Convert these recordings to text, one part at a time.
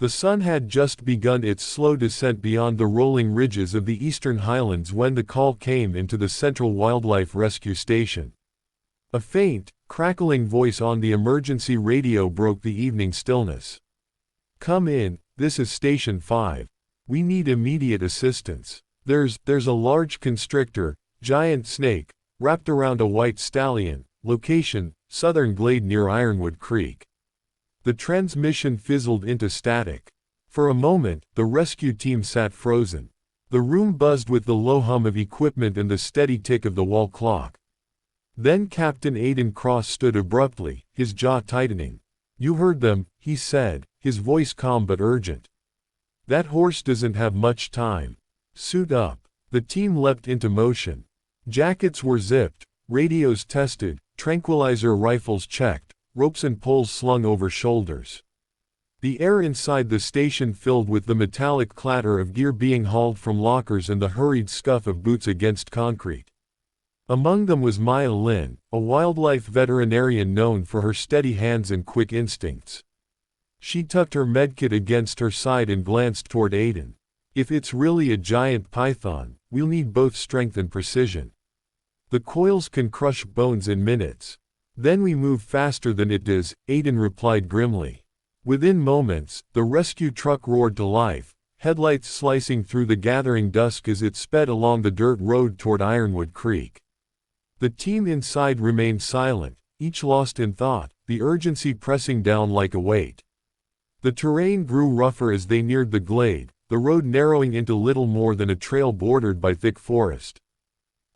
The sun had just begun its slow descent beyond the rolling ridges of the eastern highlands when the call came into the Central Wildlife Rescue Station. A faint, crackling voice on the emergency radio broke the evening stillness. "Come in, this is Station 5. We need immediate assistance. There's a large constrictor, giant snake, wrapped around a white stallion. Location, Southern Glade near Ironwood Creek." The transmission fizzled into static. For a moment, the rescue team sat frozen. The room buzzed with the low hum of equipment and the steady tick of the wall clock. Then Captain Aidan Cross stood abruptly, his jaw tightening. "You heard them," he said, his voice calm but urgent. "That horse doesn't have much time. Suit up." The team leapt into motion. Jackets were zipped, radios tested, tranquilizer rifles checked, ropes and poles slung over shoulders. The air inside the station filled with the metallic clatter of gear being hauled from lockers and the hurried scuff of boots against concrete. Among them was Maya Lin, a wildlife veterinarian known for her steady hands and quick instincts. She tucked her medkit against her side and glanced toward Aidan. "If it's really a giant python, we'll need both strength and precision. The coils can crush bones in minutes. Then we move faster than it does," Aidan replied grimly. Within moments, the rescue truck roared to life, headlights slicing through the gathering dusk as it sped along the dirt road toward Ironwood Creek. The team inside remained silent, each lost in thought, the urgency pressing down like a weight. The terrain grew rougher as they neared the glade, the road narrowing into little more than a trail bordered by thick forest.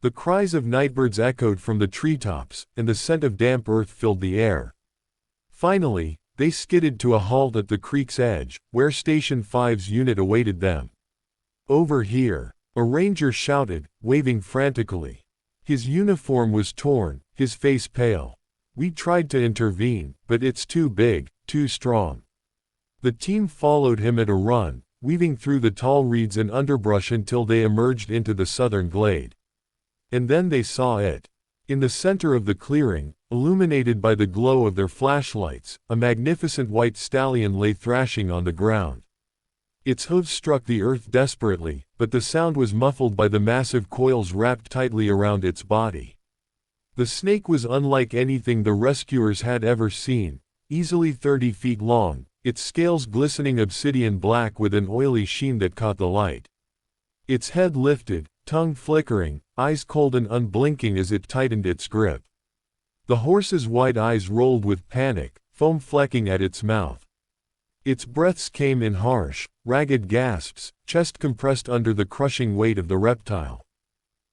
The cries of nightbirds echoed from the treetops, and the scent of damp earth filled the air. Finally, they skidded to a halt at the creek's edge, where Station 5's unit awaited them. "Over here," a ranger shouted, waving frantically. His uniform was torn, his face pale. "We tried to intervene, but it's too big, too strong." The team followed him at a run, weaving through the tall reeds and underbrush until they emerged into the southern glade. And then they saw it. In the center of the clearing, illuminated by the glow of their flashlights, a magnificent white stallion lay thrashing on the ground. Its hooves struck the earth desperately, but the sound was muffled by the massive coils wrapped tightly around its body. The snake was unlike anything the rescuers had ever seen, easily 30 feet long, its scales glistening obsidian black with an oily sheen that caught the light. Its head lifted, tongue flickering, eyes cold and unblinking as it tightened its grip. The horse's wide eyes rolled with panic, foam flecking at its mouth. Its breaths came in harsh, ragged gasps, chest compressed under the crushing weight of the reptile.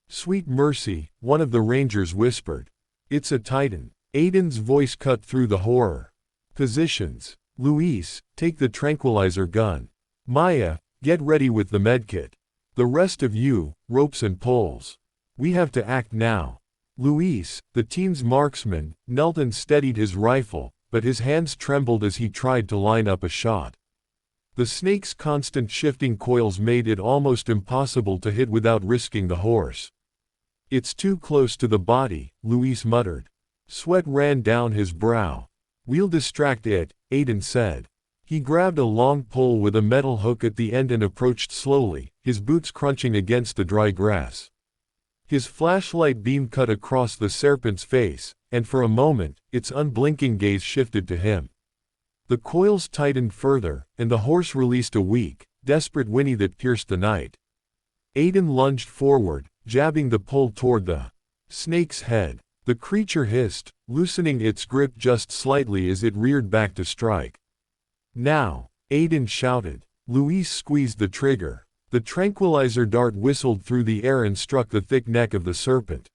"Sweet mercy," one of the rangers whispered. "It's a titan." Aidan's voice cut through the horror. "Positions. Luis, take the tranquilizer gun. Maya, get ready with the medkit. The rest of you, ropes and poles. We have to act now." Luis, the team's marksman, knelt and steadied his rifle, but his hands trembled as he tried to line up a shot. The snake's constant shifting coils made it almost impossible to hit without risking the horse. "It's too close to the body," Luis muttered. Sweat ran down his brow. "We'll distract it," Aidan said. He grabbed a long pole with a metal hook at the end and approached slowly, his boots crunching against the dry grass. His flashlight beam cut across the serpent's face, and for a moment, its unblinking gaze shifted to him. The coils tightened further, and the horse released a weak, desperate whinny that pierced the night. Aidan lunged forward, jabbing the pole toward the snake's head. The creature hissed, loosening its grip just slightly as it reared back to strike. "Now!" Aidan shouted. Luis squeezed the trigger. The tranquilizer dart whistled through the air and struck the thick neck of the serpent.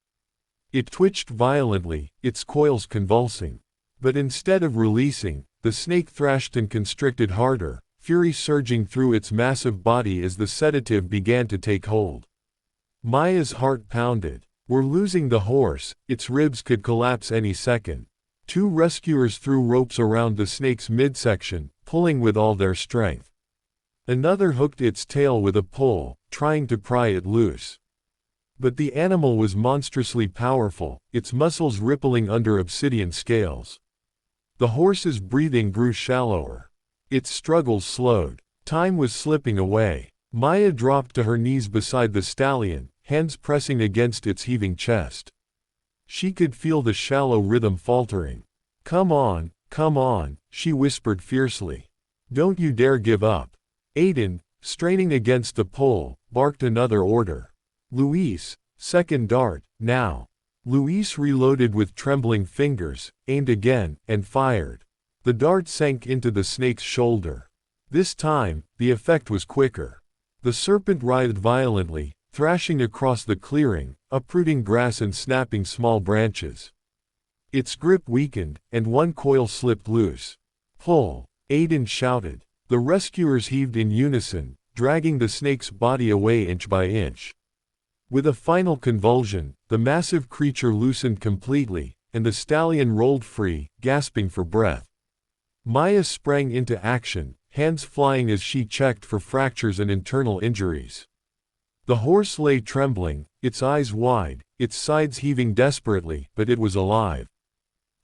It twitched violently, its coils convulsing. But instead of releasing, the snake thrashed and constricted harder, fury surging through its massive body as the sedative began to take hold. Maya's heart pounded. "We're losing the horse, its ribs could collapse any second." Two rescuers threw ropes around the snake's midsection, pulling with all their strength. Another hooked its tail with a pole, trying to pry it loose. But the animal was monstrously powerful, its muscles rippling under obsidian scales. The horse's breathing grew shallower. Its struggles slowed. Time was slipping away. Maya dropped to her knees beside the stallion, hands pressing against its heaving chest. She could feel the shallow rhythm faltering. Come on, she whispered fiercely. Don't you dare give up. Aiden, straining against the pole, barked another order. Luis, second dart, now. Luis reloaded with trembling fingers, aimed again, and fired. The dart sank into the snake's shoulder. This time, the effect was quicker. The serpent writhed violently, thrashing across the clearing, uprooting grass and snapping small branches. Its grip weakened, and one coil slipped loose. Pull! Aiden shouted. The rescuers heaved in unison, dragging the snake's body away inch by inch. With a final convulsion, the massive creature loosened completely, and the stallion rolled free, gasping for breath. Maya sprang into action, hands flying as she checked for fractures and internal injuries. The horse lay trembling, its eyes wide, its sides heaving desperately, but it was alive.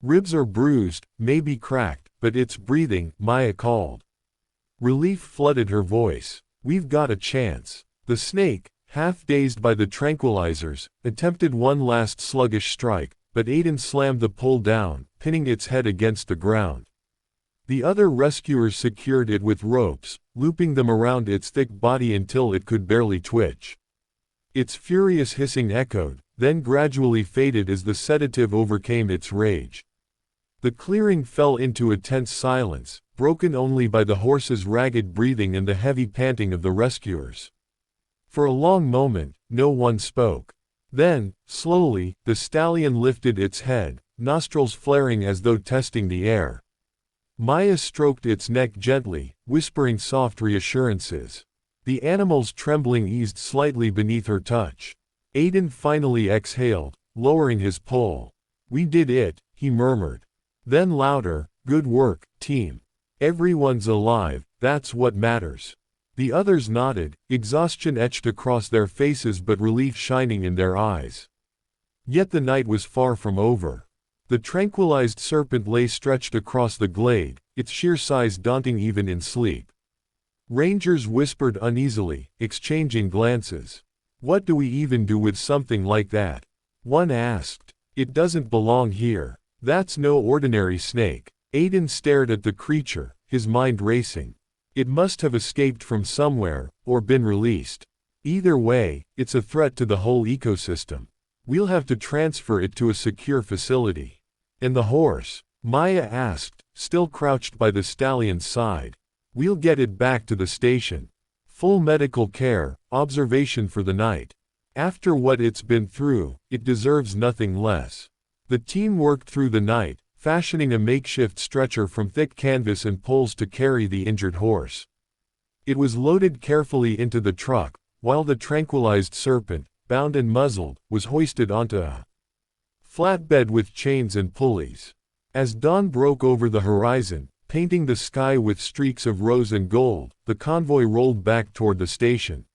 Ribs are bruised, maybe cracked, but it's breathing, Maya called. Relief flooded her voice. We've got a chance. The snake, half dazed by the tranquilizers, attempted one last sluggish strike, but Aiden slammed the pole down, pinning its head against the ground. The other rescuers secured it with ropes, looping them around its thick body until it could barely twitch. Its furious hissing echoed, then gradually faded as the sedative overcame its rage. The clearing fell into a tense silence, broken only by the horse's ragged breathing and the heavy panting of the rescuers. For a long moment, no one spoke. Then, slowly, the stallion lifted its head, nostrils flaring as though testing the air. Maya stroked its neck gently, whispering soft reassurances. The animal's trembling eased slightly beneath her touch. Aiden finally exhaled, lowering his pole. We did it, he murmured. Then louder, good work, team. Everyone's alive, that's what matters. The others nodded, exhaustion etched across their faces but relief shining in their eyes. Yet the night was far from over. The tranquilized serpent lay stretched across the glade, its sheer size daunting even in sleep. Rangers whispered uneasily, exchanging glances. What do we even do with something like that? One asked. It doesn't belong here. That's no ordinary snake. Aiden stared at the creature, his mind racing. It must have escaped from somewhere, or been released. Either way, it's a threat to the whole ecosystem. We'll have to transfer it to a secure facility. And the horse? Maya asked, still crouched by the stallion's side. We'll get it back to the station. Full medical care, observation for the night. After what it's been through, it deserves nothing less. The team worked through the night, fashioning a makeshift stretcher from thick canvas and poles to carry the injured horse. It was loaded carefully into the truck, while the tranquilized serpent, bound and muzzled, was hoisted onto a flatbed with chains and pulleys. As dawn broke over the horizon, painting the sky with streaks of rose and gold, the convoy rolled back toward the station.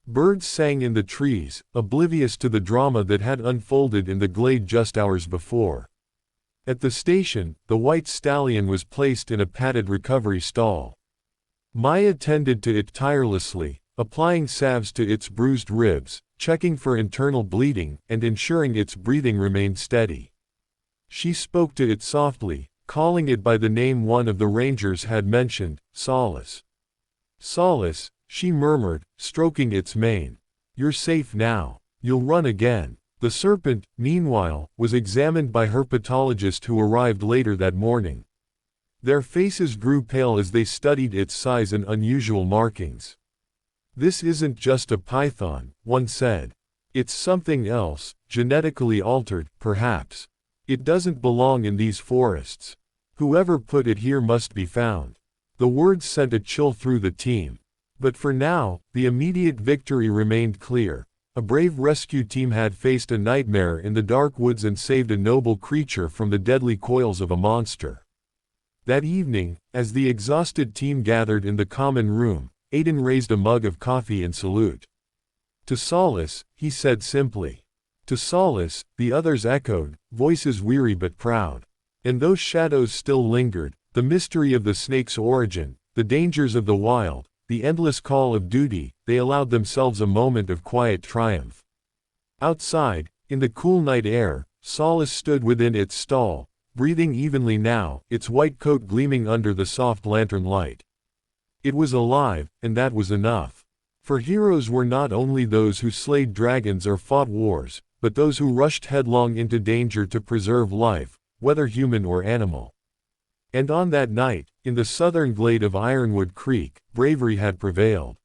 Birds sang in the trees, oblivious to the drama that had unfolded in the glade just hours before. At the station, the white stallion was placed in a padded recovery stall. Maya tended to it tirelessly, applying salves to its bruised ribs, checking for internal bleeding, and ensuring its breathing remained steady. She spoke to it softly, calling it by the name one of the rangers had mentioned, Solace. Solace, she murmured, stroking its mane. You're safe now. You'll run again. The serpent, meanwhile, was examined by herpetologist who arrived later that morning. Their faces grew pale as they studied its size and unusual markings. This isn't just a python, one said. It's something else, genetically altered, perhaps. It doesn't belong in these forests. Whoever put it here must be found. The words sent a chill through the team. But for now, the immediate victory remained clear. A brave rescue team had faced a nightmare in the dark woods and saved a noble creature from the deadly coils of a monster. That evening, as the exhausted team gathered in the common room, Aiden raised a mug of coffee in salute. To Solace, he said simply. To Solace, the others echoed, voices weary but proud. And those shadows still lingered, The mystery of the snake's origin, the dangers of the wild, the endless call of duty, they allowed themselves a moment of quiet triumph. Outside, in the cool night air, Solace stood within its stall, breathing evenly now, its white coat gleaming under the soft lantern light. It was alive, and that was enough. For heroes were not only those who slayed dragons or fought wars, but those who rushed headlong into danger to preserve life, whether human or animal. And on that night, in the southern glade of Ironwood Creek, bravery had prevailed.